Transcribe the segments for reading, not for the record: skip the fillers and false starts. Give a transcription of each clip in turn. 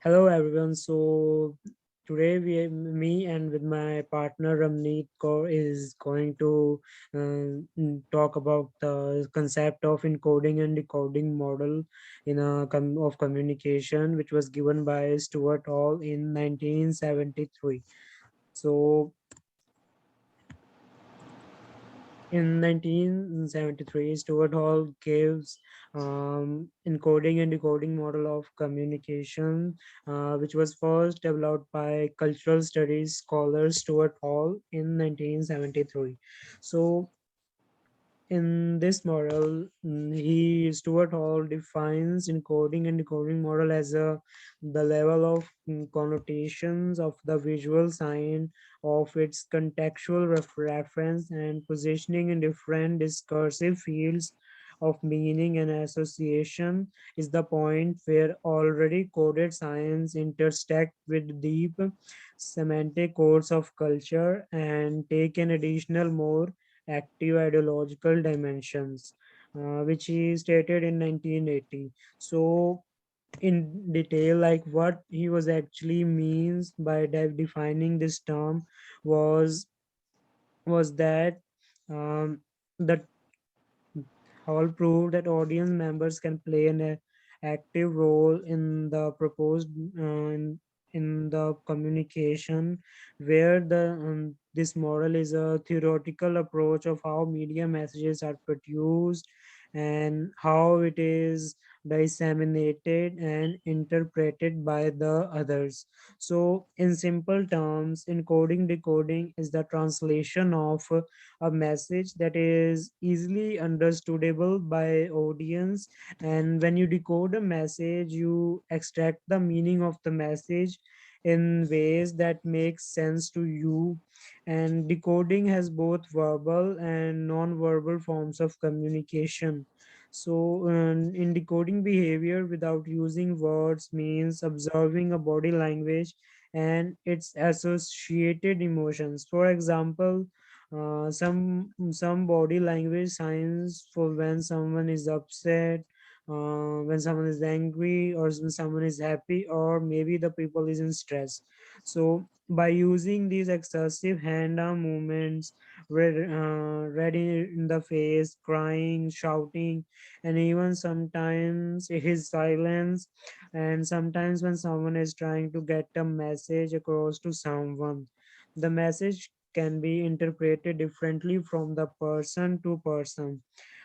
Hello everyone. So today me and with my partner Ramneet Kaur is going to talk about the concept of encoding and decoding model of communication, which was given by Stuart Hall in 1973. So in 1973, Stuart Hall gives encoding and decoding model of communication, which was first developed by cultural studies scholar Stuart Hall in 1973. So in this model, he Stuart Hall defines encoding and decoding model as the level of connotations of the visual sign of its contextual reference and positioning in different discursive fields of meaning and association is the point where already coded science intersect with deep semantic codes of culture and take an additional more active ideological dimensions, which he stated in 1980. So, in detail, like what he was actually means by defining this term was was that um, the Hall proved that audience members can play an active role in the proposed in the communication, where this model is a theoretical approach of how media messages are produced and how it is disseminated and interpreted by the others. So, in simple terms, encoding decoding is the translation of a message that is easily understandable by audience, and when you decode a message you extract the meaning of the message in ways that make sense to you. And decoding has both verbal and non-verbal forms of communication. So in decoding behavior without using words means observing a body language and its associated emotions. For example, some body language signs for when someone is upset, when someone is angry, or when someone is happy, or maybe the people is in stress. So by using these excessive hand arm movements, red in the face, crying, shouting, and even sometimes his silence, and sometimes when someone is trying to get a message across to someone, the message can be interpreted differently from the person to person.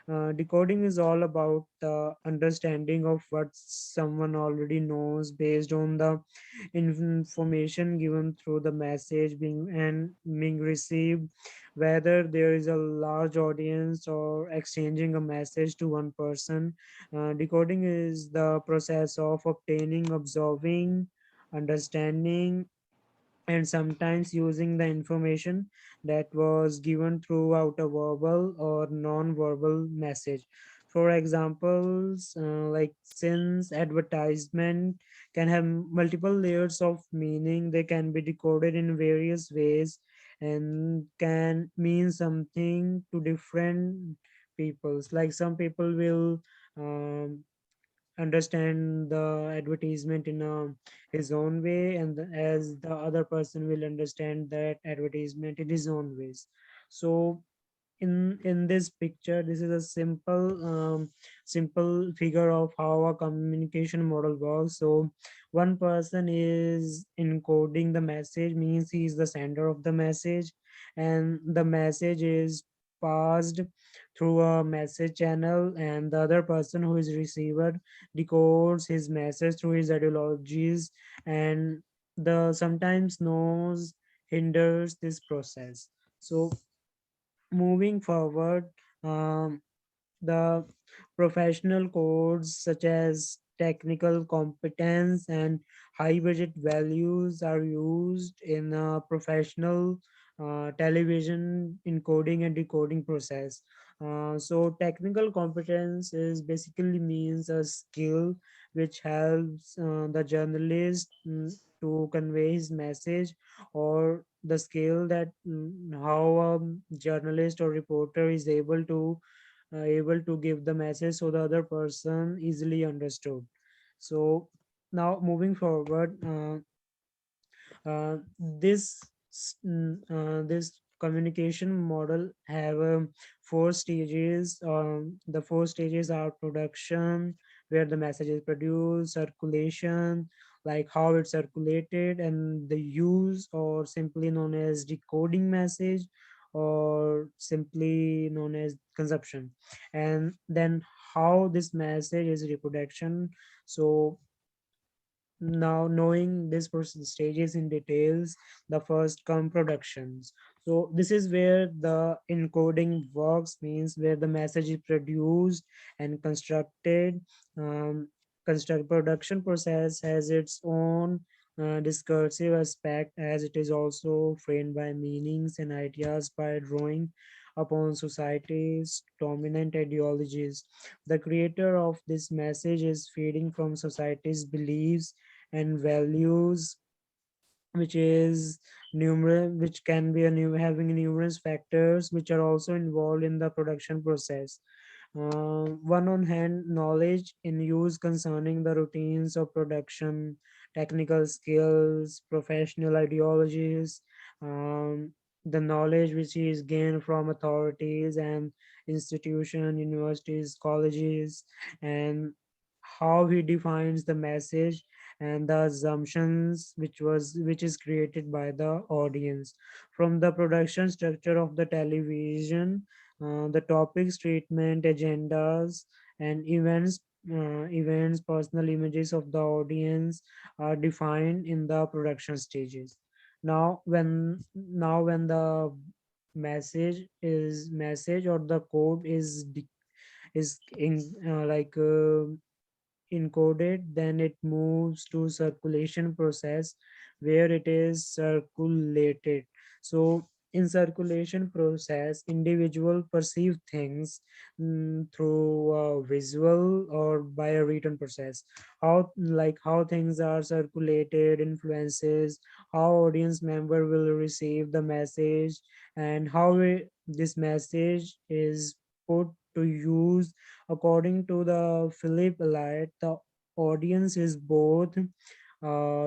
Decoding is all about the understanding of what someone already knows based on the information given through the message being received, whether there is a large audience or exchanging a message to one person. Decoding is the process of obtaining, observing, understanding, and sometimes using the information that was given throughout a verbal or non-verbal message. For examples, like since advertisement can have multiple layers of meaning, they can be decoded in various ways and can mean something to different peoples. Like some people will um, understand the advertisement in his own way, and as the other person will understand that advertisement in his own ways. So in this picture, this is a simple figure of how a communication model works. So one person is encoding the message, means he is the sender of the message, and the message is passed through a message channel, and the other person who is receiver decodes his message through his ideologies, and the sometimes noise hinders this process. So moving forward, um, the professional codes such as technical competence and high budget values are used in a professional television encoding and decoding process. So technical competence is basically means a skill which helps the journalist to convey his message, or the skill that how a journalist or reporter is able to give the message so the other person easily understood. So now moving forward, this communication model have four stages. The four stages are production, where the message is produced; circulation, like how it's circulated; and the use, or simply known as decoding message, or simply known as consumption. And then how this message is reproduction. So now, knowing this person stages in details, the first come productions. So this is where the encoding works, means where the message is produced and constructed. Um, construct production process has its own discursive aspect, as it is also framed by meanings and ideas by drawing upon society's dominant ideologies. The creator of this message is feeding from society's beliefs and values, which is numerous, which can be a new having numerous factors which are also involved in the production process. One on hand knowledge in use concerning the routines of production, technical skills, professional ideologies, um, the knowledge which is gained from authorities and institution, universities, colleges, and how he defines the message and the assumptions which is created by the audience. From the production structure of the television, the topics, treatment, agendas, and events, personal images of the audience are defined in the production stages. Now when the message or the code is in encoded, then it moves to circulation process where it is circulated. So in circulation process, individual perceive things through visual or by a written process. How things are circulated influences how audience member will receive the message, and how this message is put to use. According to the Philip Elliott, the audience is both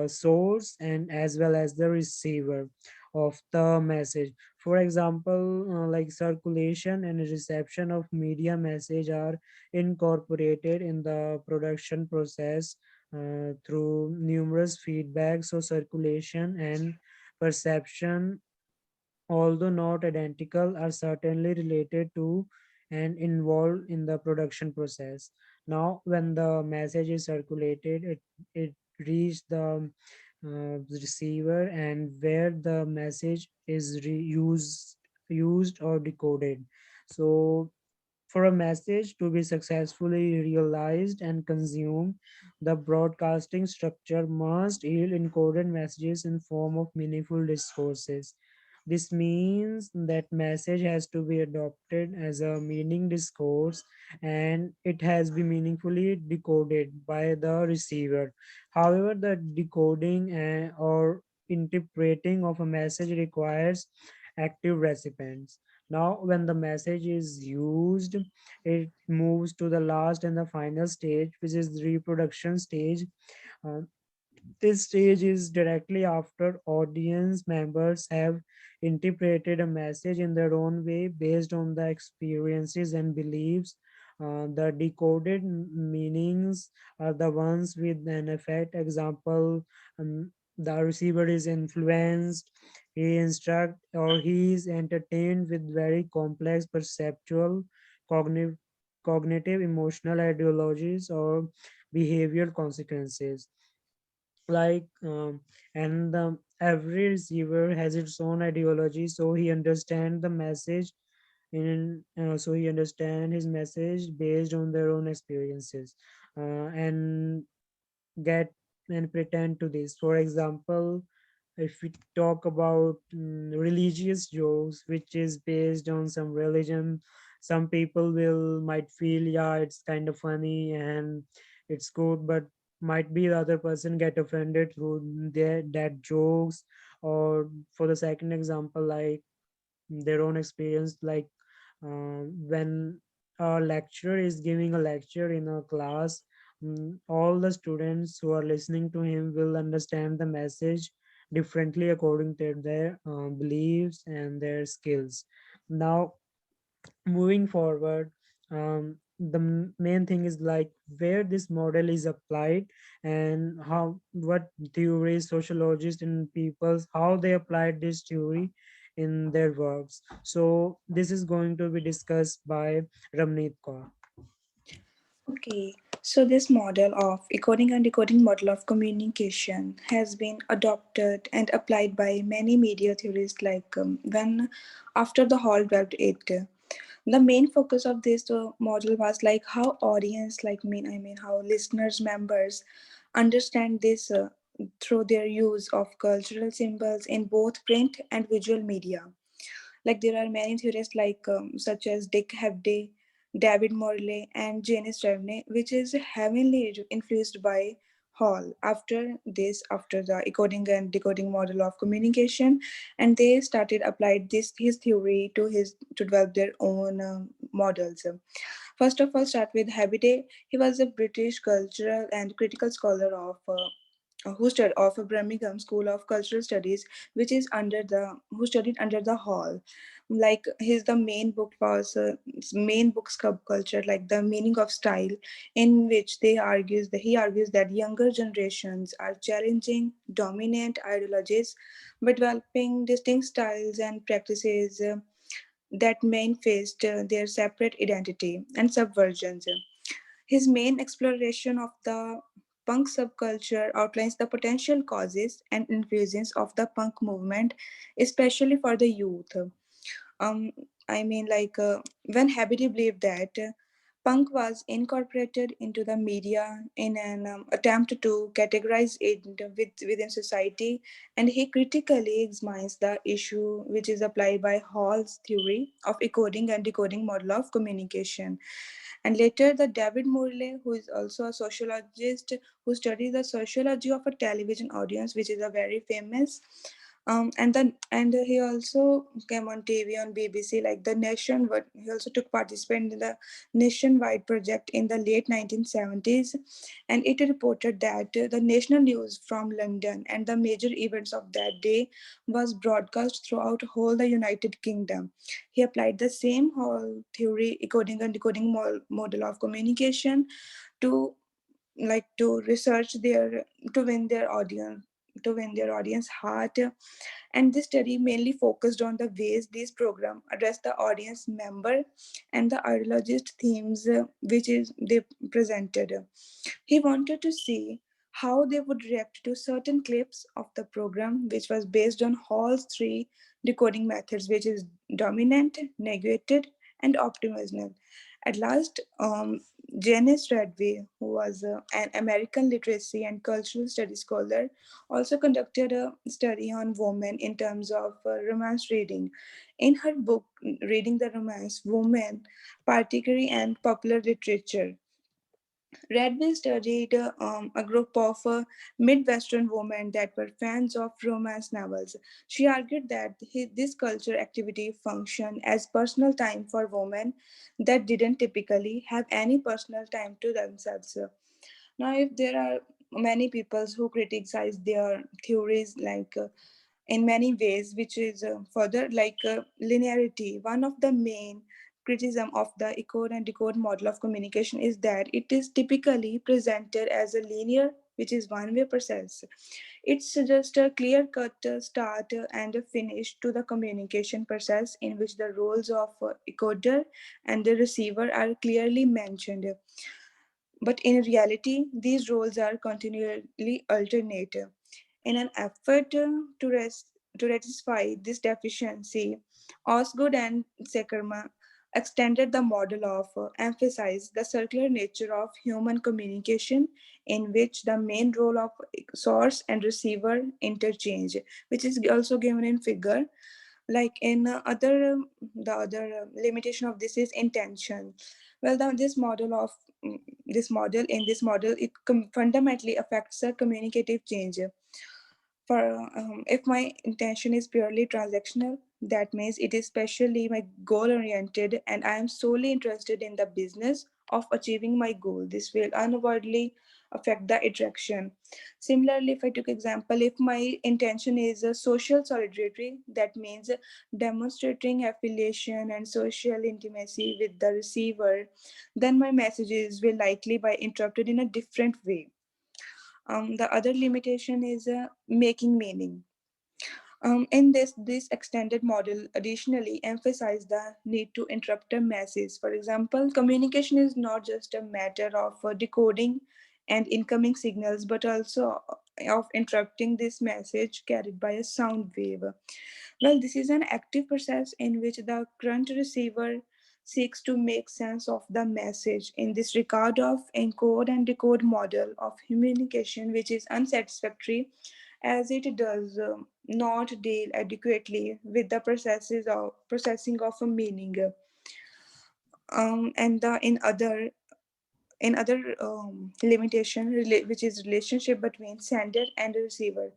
source and as well as the receiver of the message. For example, like circulation and reception of media message are incorporated in the production process through numerous feedbacks. So circulation and perception, although not identical, are certainly related to and involved in the production process. Now, when the message is circulated, it reaches the receiver, and where the message is used or decoded. So for a message to be successfully realized and consumed, the broadcasting structure must yield encoded messages in form of meaningful discourses. This means that message has to be adopted as a meaning discourse, and it has been meaningfully decoded by the receiver. However, the decoding or interpreting of a message requires active recipients. Now, when the message is used, it moves to the last and the final stage, which is the reproduction stage. Uh, this stage is directly after audience members have interpreted a message in their own way based on the experiences and beliefs. The decoded meanings are the ones with an effect. Example, the receiver is influenced, he instruct or he is entertained with very complex perceptual, cognitive, cognitive, emotional ideologies or behavioral consequences. like and every receiver has its own ideology, so he understand the message so he understand his message based on their own experiences, and get and pretend to this. For example, if we talk about religious jokes which is based on some religion, some people will might feel, yeah, it's kind of funny and it's good, but might be the other person get offended through their that jokes. Or for the second example, like their own experience, when a lecturer is giving a lecture in a class, all the students who are listening to him will understand the message differently according to their beliefs and their skills. Now, moving forward, the main thing is like where this model is applied and how what theories sociologists and peoples how they applied this theory in their works. So this is going to be discussed by Ramneet Kaur. Okay, so this model of encoding and decoding model of communication has been adopted and applied by many media theorists like when after the Hall developed it. The main focus of this model was like how audience like how listeners members understand this through their use of cultural symbols in both print and visual media. Like there are many theorists like such as Dick Hebday, David Morley, and Janice Drevne, which is heavily influenced by Hall. After the encoding and decoding model of communication, and they started applied this his theory to develop their own models. First of all, start with Hebday. He was a British cultural and critical scholar of Birmingham School of Cultural Studies, which is under the who studied under the Hall. Like his the main book was main book subculture, like the meaning of style, in which he argues that younger generations are challenging dominant ideologies, but developing distinct styles and practices that manifest their separate identity and subversions. His main exploration of the punk subculture outlines the potential causes and influences of the punk movement, especially for the youth. Um, when Habity believed that punk was incorporated into the media in an attempt to categorize it within society, and he critically examines the issue which is applied by Hall's theory of encoding and decoding model of communication. And later, the David Morley, who is also a sociologist who studies the sociology of a television audience, which is a very famous. And he also came on TV on BBC, like the Nation. But he also took participant in the nationwide project in the late 1970s, and it reported that the national news from London and the major events of that day was broadcast throughout whole the United Kingdom. He applied the same whole theory, encoding and decoding model of communication to to research their to win their audience to win their audience heart. And this study mainly focused on the ways these programs address the audience member and the ideologist themes which is they presented. He wanted to see how they would react to certain clips of the program, which was based on Hall's three decoding methods, which is dominant, negated, and optimism. At last, Janice Radway, who was an American literacy and cultural studies scholar, also conducted a study on women in terms of romance reading. In her book, Reading the Romance, Women, Particularly and Popular Literature, Radway studied a group of Midwestern women that were fans of romance novels. She argued that this culture activity functioned as personal time for women that didn't typically have any personal time to themselves. Now, if there are many people who criticize their theories in many ways, which is further linearity. One of the main criticism of the encode and decode model of communication is that it is typically presented as a linear, which is one-way process. It's just a clear-cut start and a finish to the communication process in which the roles of encoder and the receiver are clearly mentioned. But in reality, these roles are continually alternate. In an effort to rectify this deficiency, Osgood and Sekerma extended the model of emphasize the circular nature of human communication in which the main role of source and receiver interchange, which is also given in figure. Like in other the other limitation of this is intention. Well, this model of this model it fundamentally affects the communicative change. For if my intention is purely transactional, that means it is specially my goal oriented and I am solely interested in the business of achieving my goal. This will unavoidably affect the attraction. Similarly, if I took example, if my intention is a social solidarity, that means demonstrating affiliation and social intimacy with the receiver, then my messages will likely be interpreted in a different way. The other limitation is making meaning. In this extended model additionally emphasize the need to interrupt a message. For example, communication is not just a matter of decoding and incoming signals, but also of interrupting this message carried by a sound wave. Well, this is an active process in which the current receiver seeks to make sense of the message. In this regard of encode and decode model of communication, which is unsatisfactory as it does not deal adequately with the processes of processing of a meaning. And the in other limitation which is relationship between sender and receiver.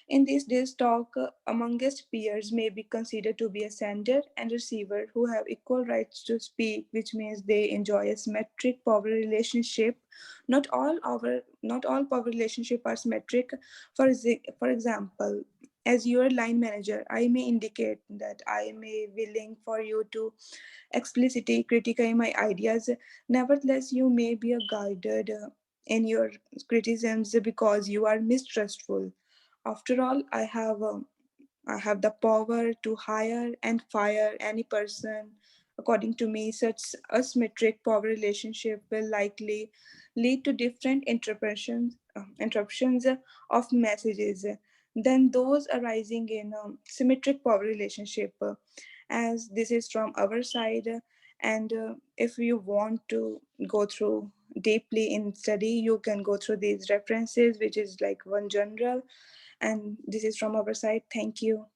In this days talk amongst peers may be considered to be a sender and receiver who have equal rights to speak, which means they enjoy a symmetric power relationship. Not all power relationship are symmetric. For example, as your line manager, I may indicate that I may willing for you to explicitly criticise my ideas. Nevertheless, you may be guided in your criticisms because you are mistrustful. After all, I have the power to hire and fire any person. According to me, such asymmetric power relationship will likely lead to different interruptions of messages than those arising in symmetric power relationship. As this is from our side, and if you want to go through deeply in study, you can go through these references, which is like one general, and this is from our side. Thank you.